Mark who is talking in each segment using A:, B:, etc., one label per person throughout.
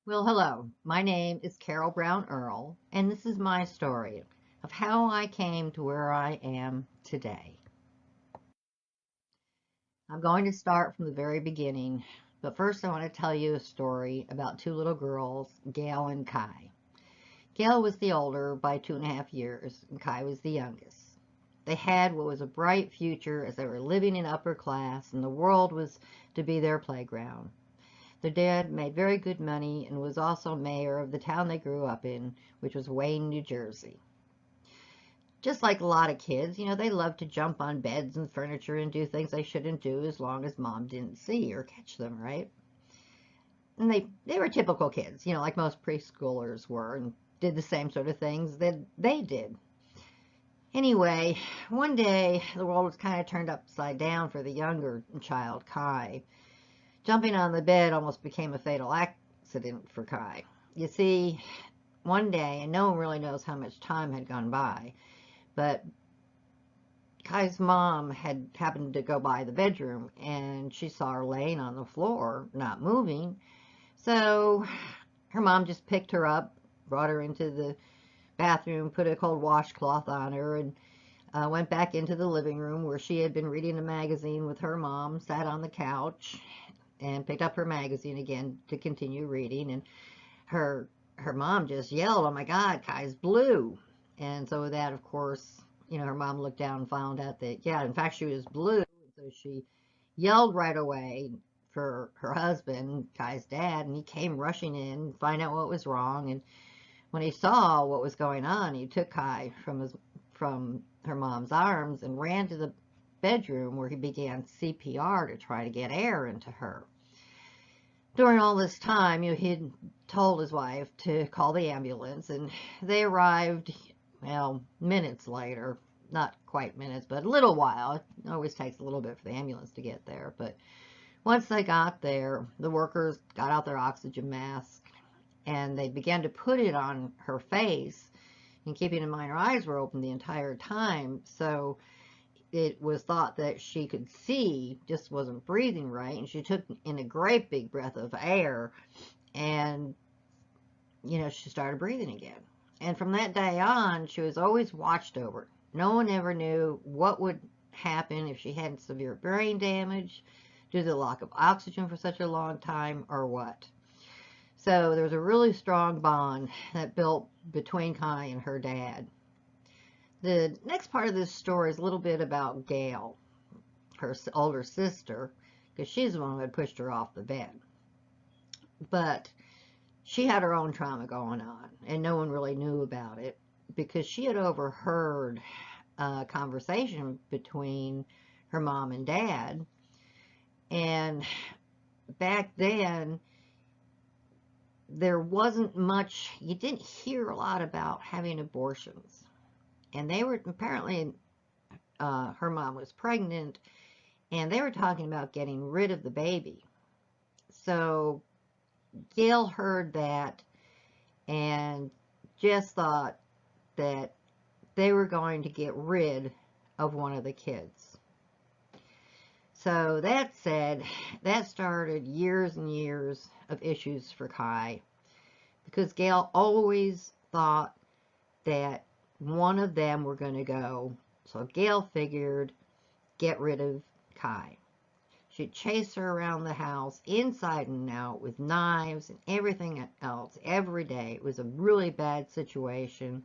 A: Well, hello. My name is Browne Earl, and this is my story of how I came to where I am today. I'm going to start from the very beginning, but first I want to tell you a story about two little girls, Gail and Kai. Gail was the older by 2.5 years, and Kai was the youngest. They had what was a bright future as they were living in upper class, and the world was to be their playground. Their dad made very good money and was also mayor of the town they grew up in, which was Wayne, New Jersey. Just like a lot of kids, they loved to jump on beds and furniture and do things they shouldn't do as long as mom didn't see or catch them, right? And they were typical kids, like most preschoolers were, and did the same sort of things that they did. Anyway, one day the world was kind of turned upside down for the younger child, Kai. Jumping on the bed almost became a fatal accident for Kai. You see, one day, and no one really knows how much time had gone by, but Kai's mom had happened to go by the bedroom and she saw her laying on the floor, not moving. So her mom just picked her up, brought her into the bathroom, put a cold washcloth on her, and went back into the living room where she had been reading a magazine with her mom, sat on the couch, and picked up her magazine again to continue reading. And her her mom just yelled, "Oh my God, Kai's blue!" And so with that, of course, her mom looked down and found out that yeah, in fact, she was blue. So she yelled right away for her husband, Kai's dad, and he came rushing in, to find out what was wrong. And when he saw what was going on, he took Kai from her mom's arms and ran to the bedroom where he began CPR to try to get air into her. During all this time, he'd told his wife to call the ambulance, and they arrived, well, minutes later. Not quite minutes, but a little while. It always takes a little bit for the ambulance to get there. But once they got there, the workers got out their oxygen mask, and they began to put it on her face, and keeping in mind her eyes were open the entire time, so it was thought that she could see, just wasn't breathing right, and she took in a great big breath of air, and she started breathing again. And from that day on, she was always watched over. No one ever knew what would happen if she had severe brain damage due to the lack of oxygen for such a long time or what. So there was a really strong bond that built between Kai and her dad. The next part of this story is a little bit about Gail, her older sister, because she's the one who had pushed her off the bed. But she had her own trauma going on, and no one really knew about it because she had overheard a conversation between her mom and dad. And back then, there wasn't much, you didn't hear a lot about having abortions. And they were apparently, her mom was pregnant, and they were talking about getting rid of the baby. So Gail heard that and just thought that they were going to get rid of one of the kids. So that said, that started years and years of issues for Kai because Gail always thought that one of them were going to go. So Gail figured, get rid of Kai. She'd chase her around the house, inside and out, with knives and everything else every day. It was a really bad situation.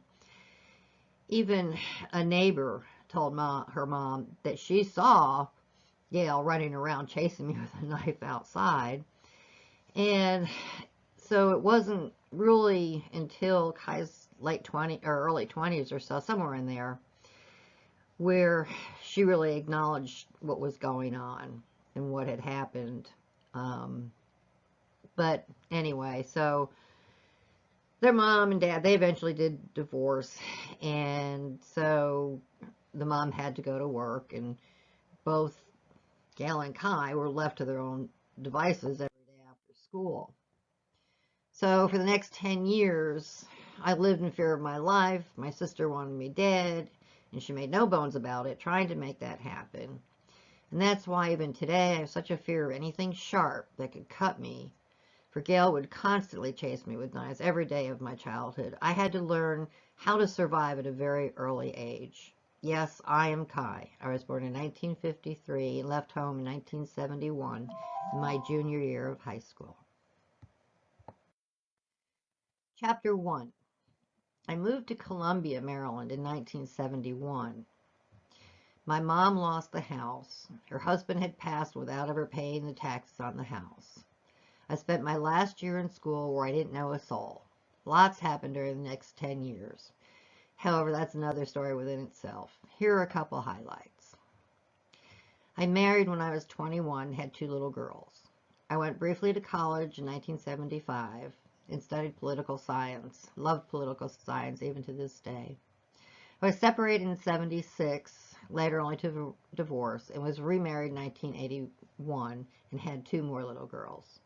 A: Even a neighbor told her mom that she saw Gail running around chasing me with a knife outside. And so it wasn't really until Kai's late 20s or early 20s or so, somewhere in there, where she really acknowledged what was going on and what had happened. But anyway, so their mom and dad, they eventually did divorce, and so the mom had to go to work, and both Gail and Kai were left to their own devices every day after school. So for the next 10 years, I lived in fear of my life. My sister wanted me dead, and she made no bones about it, trying to make that happen. And that's why even today I have such a fear of anything sharp that could cut me for Gail would constantly chase me with knives every day of my childhood. I had to learn how to survive at a very early age. Yes, I am Kai. I was born in 1953 and left home in 1971 in my junior year of high school. Chapter 1. I moved to Columbia, Maryland in 1971. My mom lost the house. Her husband had passed without ever paying the taxes on the house. I spent my last year in school where I didn't know a soul. Lots happened during the next 10 years. However, that's another story within itself. Here are a couple highlights. I married when I was 21, had 2 little girls. I went briefly to college in 1975 and studied political science. Loved political science even to this day. I was separated in 76, later only to divorce, and was remarried in 1981 and had 2 more little girls.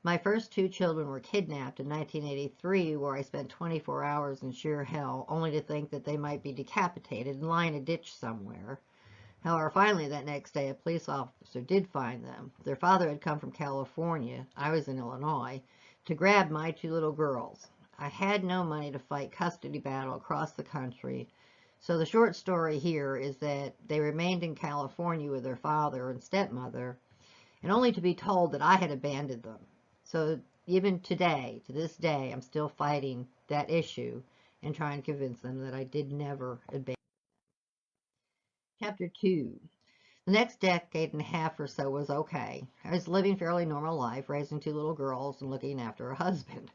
A: My first 2 children were kidnapped in 1983, where I spent 24 hours in sheer hell, only to think that they might be decapitated and lie in a ditch somewhere. However, finally that next day a police officer did find them. Their father had come from California, I was in Illinois, to grab my 2 little girls. I had no money to fight custody battle across the country, so the short story here is that they remained in California with their father and stepmother, and only to be told that I had abandoned them. So even today, to this day, I'm still fighting that issue and trying to convince them that I did never abandon. Chapter 2. The next decade and a half or so was okay. I was living a fairly normal life, raising 2 little girls and looking after a husband.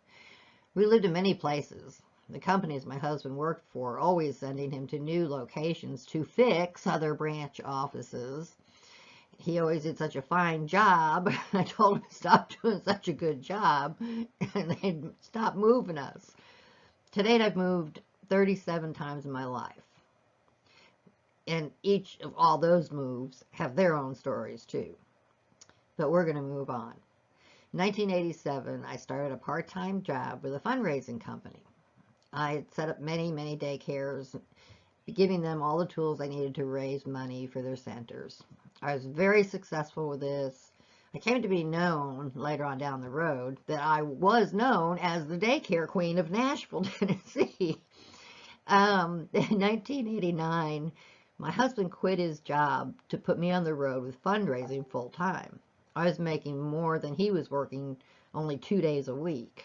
A: We lived in many places. The companies my husband worked for always sending him to new locations to fix other branch offices. He always did such a fine job. I told him to stop doing such a good job, and they'd stop moving us. To date, I've moved 37 times in my life. And each of all those moves have their own stories, too. But we're going to move on. In 1987, I started a part-time job with a fundraising company. I had set up many, many daycares, giving them all the tools I needed to raise money for their centers. I was very successful with this. I came to be known later on down the road that I was known as the daycare queen of Nashville, Tennessee. In 1989, my husband quit his job to put me on the road with fundraising full time. I was making more than he was working only 2 days a week.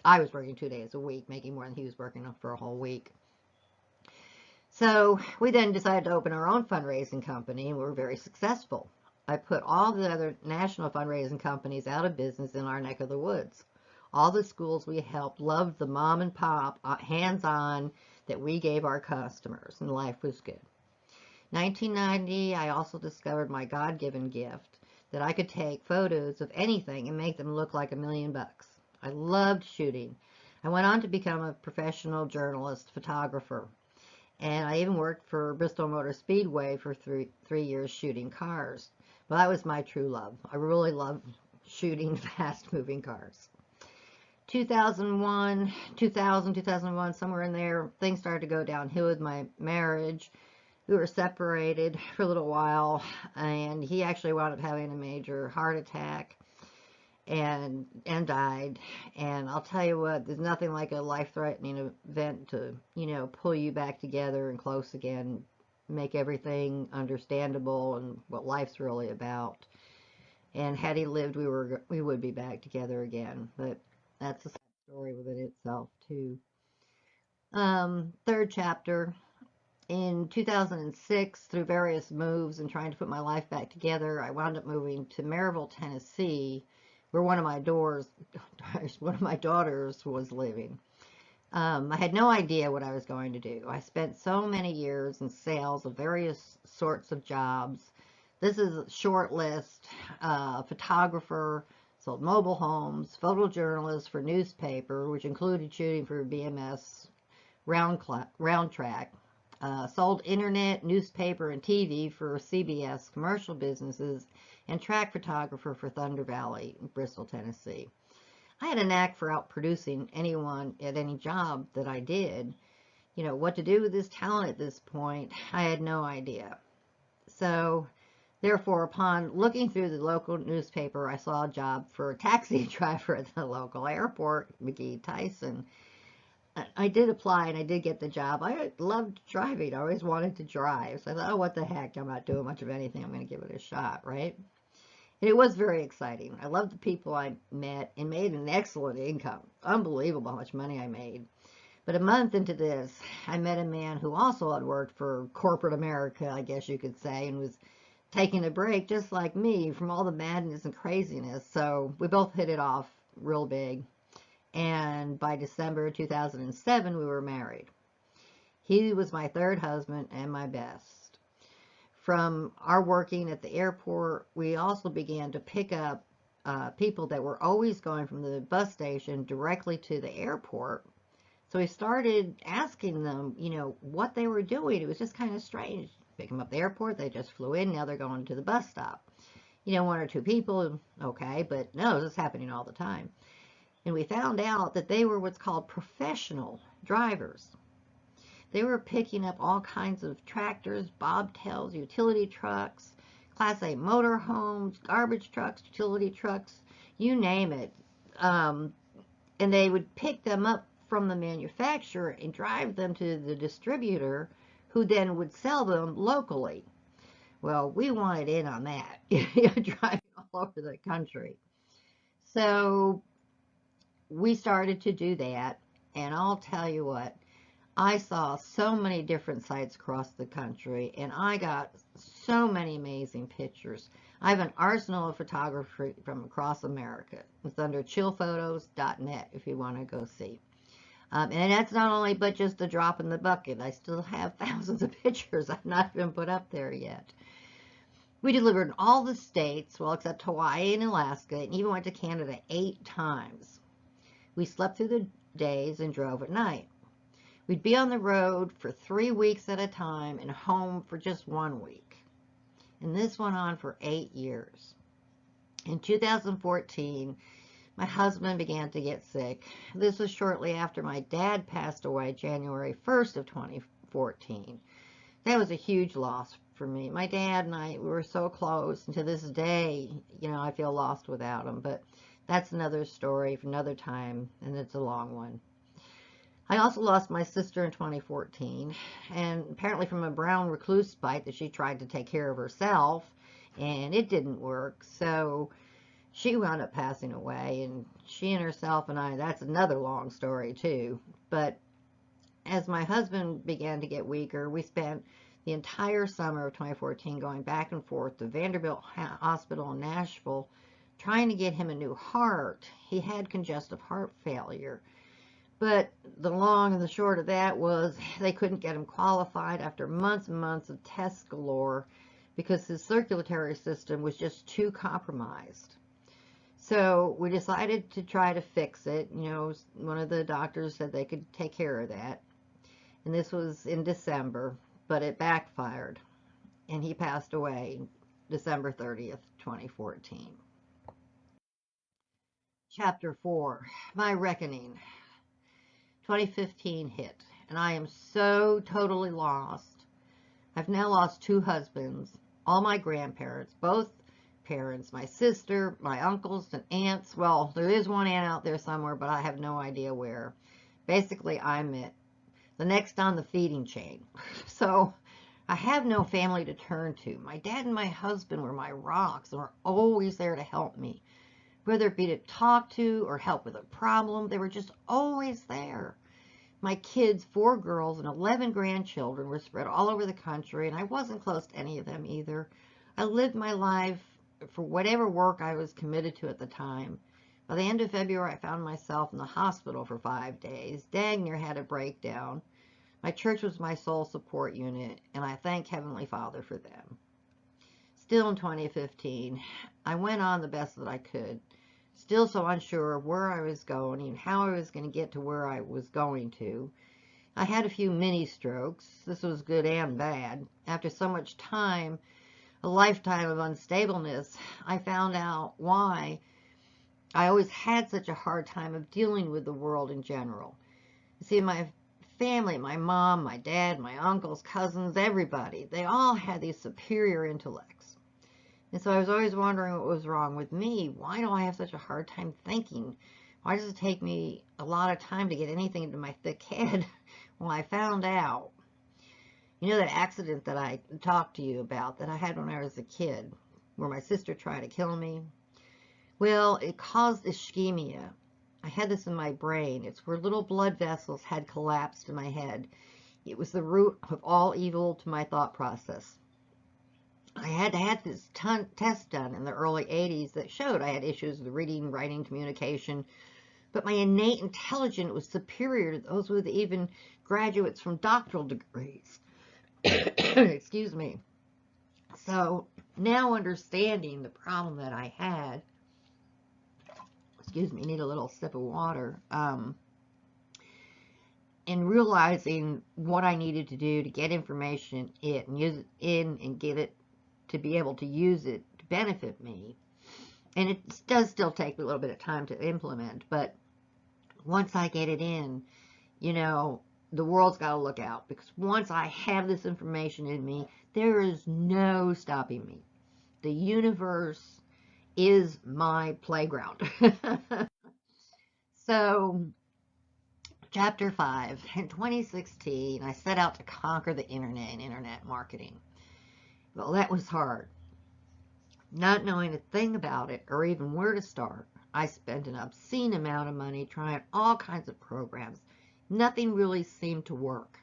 A: I was working 2 days a week, making more than he was working for a whole week. So we then decided to open our own fundraising company, and we were very successful. I put all the other national fundraising companies out of business in our neck of the woods. All the schools we helped loved the mom and pop, hands-on, that we gave our customers, and life was good. 1990, I also discovered my God-given gift that I could take photos of anything and make them look like $1,000,000. I loved shooting. I went on to become a professional journalist, photographer. And I even worked for Bristol Motor Speedway for three years shooting cars. Well, that was my true love. I really loved shooting fast-moving cars. 2001, 2001, somewhere in there, things started to go downhill with my marriage. We were separated for a little while, and he actually wound up having a major heart attack and died. And I'll tell you what, there's nothing like a life-threatening event to, pull you back together and close again, make everything understandable and what life's really about. And had he lived, we would be back together again. But that's a sad story within itself too. Third chapter. In 2006, through various moves and trying to put my life back together, I wound up moving to Maryville, Tennessee, where one of my daughters was living. I had no idea what I was going to do. I spent so many years in sales of various sorts of jobs. This is a short list. Photographer, sold mobile homes, photojournalist for newspaper, which included shooting for BMS Round Track. Sold internet, newspaper, and TV for CBS commercial businesses, and track photographer for Thunder Valley, Bristol, Tennessee. I had a knack for outproducing anyone at any job that I did. What to do with this talent at this point, I had no idea. So Therefore, upon looking through the local newspaper, I saw a job for a taxi driver at the local airport, McGee Tyson. I did apply and I did get the job. I loved driving. I always wanted to drive. So I thought, oh, what the heck? I'm not doing much of anything. I'm going to give it a shot, right? And it was very exciting. I loved the people I met and made an excellent income. Unbelievable how much money I made. But a month into this, I met a man who also had worked for corporate America, I guess you could say, and was taking a break just like me from all the madness and craziness. So we both hit it off real big. And by December 2007, we were married. He was my third husband and my best. From our working at the airport, we also began to pick up people that were always going from the bus station directly to the airport. So we started asking them, what they were doing. It was just kind of strange. Pick them up at the airport, they just flew in, now they're going to the bus stop. One or two people, okay, but no, this is happening all the time. And we found out that they were what's called professional drivers. They were picking up all kinds of tractors, bobtails, utility trucks, Class A motorhomes, garbage trucks, utility trucks, you name it. And they would pick them up from the manufacturer and drive them to the distributor, who then would sell them locally. Well, we wanted in on that, driving all over the country. So we started to do that, and I'll tell you what, I saw so many different sites across the country, and I got so many amazing pictures. I have an arsenal of photography from across America. It's under chillphotos.net if you want to go see. And that's not only but just a drop in the bucket. I still have thousands of pictures I've not even put up there yet. We delivered in all the states, well, except Hawaii and Alaska, and even went to Canada 8 times. We slept through the days and drove at night. We'd be on the road for 3 weeks at a time and home for just 1 week. And this went on for 8 years. In 2014, my husband began to get sick. This was shortly after my dad passed away, January 1st of 2014. That was a huge loss for me. My dad and I, we were so close, and to this day, I feel lost without him. But that's another story for another time, and it's a long one. I also lost my sister in 2014, and apparently from a brown recluse bite that she tried to take care of herself, and it didn't work. So she wound up passing away, and she and herself and I, that's another long story too. But as my husband began to get weaker, we spent the entire summer of 2014 going back and forth to Vanderbilt Hospital in Nashville, trying to get him a new heart. He had congestive heart failure. But the long and the short of that was they couldn't get him qualified after months and months of tests galore because his circulatory system was just too compromised. So we decided to try to fix it. One of the doctors said they could take care of that. And this was in December, but it backfired. And he passed away December 30th, 2014. Chapter 4, My Reckoning. 2015 hit, and I am so totally lost. I've now lost 2 husbands, all my grandparents, both parents, my sister, my uncles and aunts. Well, there is one aunt out there somewhere, but I have no idea where. Basically, I'm it. The next on the feeding chain. So I have no family to turn to. My dad and my husband were my rocks and were always there to help me. Whether it be to talk to or help with a problem, they were just always there. My kids, 4 girls and 11 grandchildren, were spread all over the country, and I wasn't close to any of them either. I lived my life for whatever work I was committed to at the time. By the end of February, I found myself in the hospital for 5 days. Dang near had a breakdown. My church was my sole support unit, and I thank Heavenly Father for them. Still in 2015, I went on the best that I could. Still so unsure of where I was going and how I was going to get to where I was going to. I had a few mini strokes. This was good and bad. After so much time, a lifetime of unstableness, I found out why I always had such a hard time of dealing with the world in general. You see, my family, my mom, my dad, my uncles, cousins, everybody, they all had these superior intellects. And so I was always wondering what was wrong with me. Why do I have such a hard time thinking? Why does it take me a lot of time to get anything into my thick head? Well, I found out. You know that accident that I talked to you about that I had when I was a kid, where my sister tried to kill me? Well, it caused ischemia. I had this in my brain. It's where little blood vessels had collapsed in my head. It was the root of all evil to my thought process. I had had this test done in the early 80s that showed I had issues with reading, writing, communication, but my innate intelligence was superior to those with even graduates from doctoral degrees. Excuse me. So now understanding the problem that I had, excuse me, need a little sip of water, and realizing what I needed to do to get information in and use it in and get it to be able to use it to benefit me. And it does still take a little bit of time to implement, but once I get it in, you know, the world's got to look out, because once I have this information in me, there is no stopping me. The universe is my playground. So, Chapter 5. In 2016, I set out to conquer the internet and internet marketing. Well, that was hard. Not knowing a thing about it or even where to start, I spent an obscene amount of money trying all kinds of programs. Nothing really seemed to work.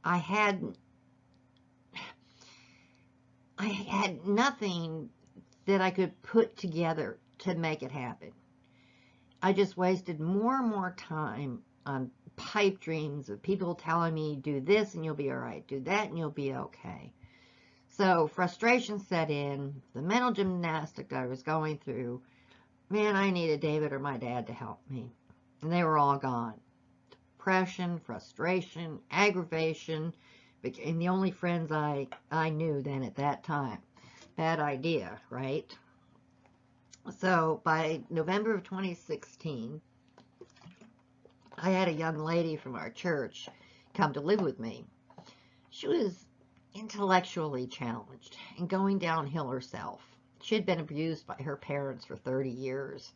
A: I had nothing that I could put together to make it happen. I just wasted more and more time on pipe dreams of people telling me, do this and you'll be all right, do that and you'll be okay. So frustration set in, the mental gymnastics I was going through. Man, I needed David or my dad to help me. And they were all gone. Depression, frustration, aggravation became the only friends I knew then at that time. Bad idea, right? So by November of 2016, I had a young lady from our church come to live with me. She was intellectually challenged and going downhill herself. She had been abused by her parents for 30 years.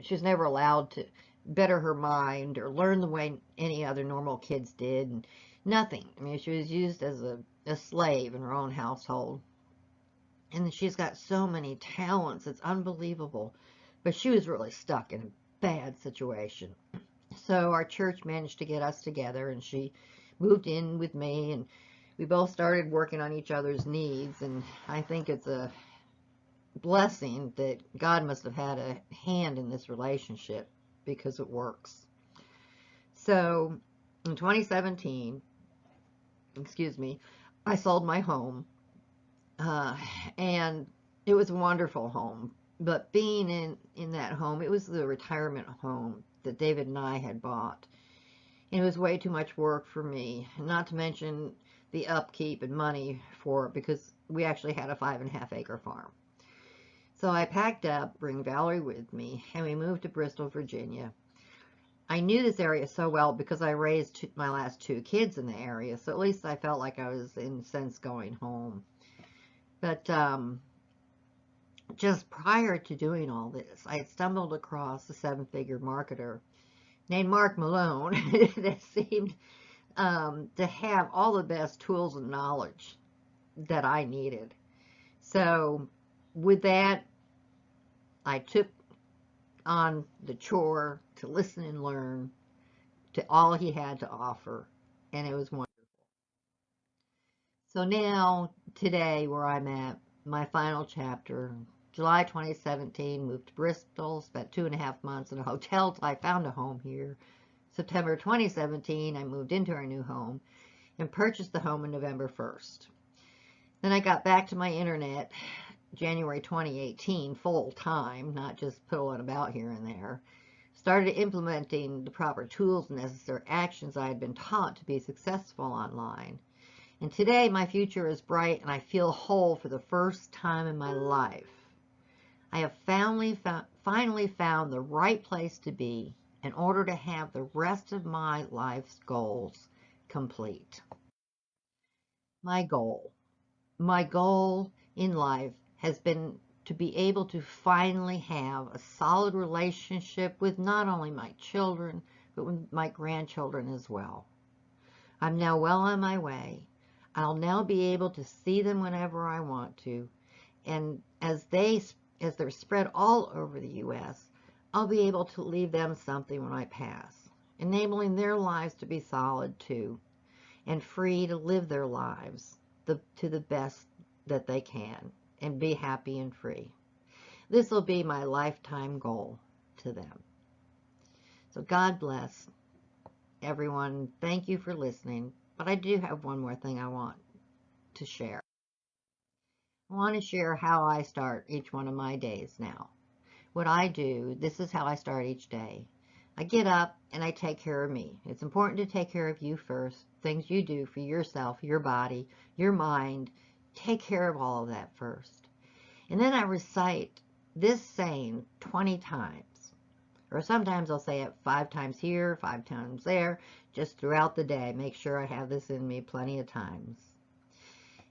A: She was never allowed to better her mind or learn the way any other normal kids did. And nothing. I mean, she was used as a slave in her own household. And she's got so many talents, it's unbelievable. But she was really stuck in a bad situation. So our church managed to get us together, and she moved in with me, and we both started working on each other's needs. And I think it's a blessing that God must have had a hand in this relationship, because it works. So in 2017, excuse me, I sold my home. And it was a wonderful home. But being in that home, it was the retirement home that David and I had bought. And it was way too much work for me, not to mention the upkeep and money for it, because we actually had a 5.5 acre farm. So I packed up, bring Valerie with me, and we moved to Bristol, Virginia. I knew this area so well because I raised my last 2 kids in the area, so at least I felt like I was, in a sense, going home. But just prior to doing all this, I had stumbled across a 7-figure marketer named Mark Malone that seemed to have all the best tools and knowledge that I needed. So with that, I took on the chore to listen and learn to all he had to offer, and it was wonderful. So now, today, where I'm at, my final chapter, July 2017, moved to Bristol, spent 2.5 months in a hotel till I found a home here. September 2017, I moved into our new home and purchased the home on November 1st. Then I got back to my internet January 2018, full time, not just pulling about here and there. Started implementing the proper tools and necessary actions I had been taught to be successful online. And today my future is bright and I feel whole for the first time in my life. I have finally found the right place to be in order to have the rest of my life's goals complete. My goal in life has been to be able to finally have a solid relationship with not only my children, but with my grandchildren as well. I'm now well on my way. I'll now be able to see them whenever I want to. And as they're spread all over the U.S., I'll be able to leave them something when I pass, enabling their lives to be solid too, and free to live their lives to the best that they can, and be happy and free. This will be my lifetime goal to them. So God bless everyone. Thank you for listening. But I do have one more thing I want to share. I want to share how I start each one of my days now. What I do, this is how I start each day. I get up and I take care of me. It's important to take care of you first. Things you do for yourself, your body, your mind. Take care of all of that first. And then I recite this saying 20 times. Or sometimes I'll say it 5 times here, 5 times there, just throughout the day. Make sure I have this in me plenty of times.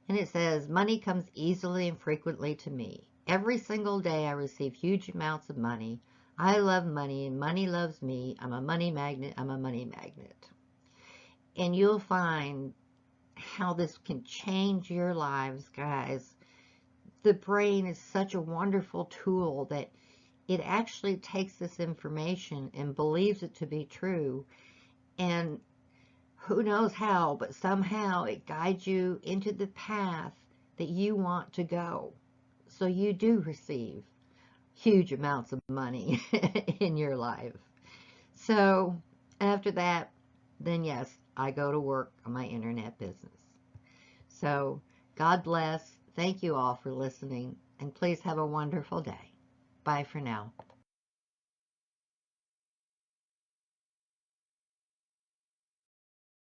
A: And it says, money comes easily and frequently to me. Every single day I receive huge amounts of money. I love money and money loves me. I'm a money magnet. I'm a money magnet. And you'll find how this can change your lives, guys. The brain is such a wonderful tool that it actually takes this information and believes it to be true. And who knows how, but somehow it guides you into the path that you want to go. So you do receive huge amounts of money in your life. So after that, then yes, I go to work on my internet business. So God bless. Thank you all for listening, and please have a wonderful day. Bye for now.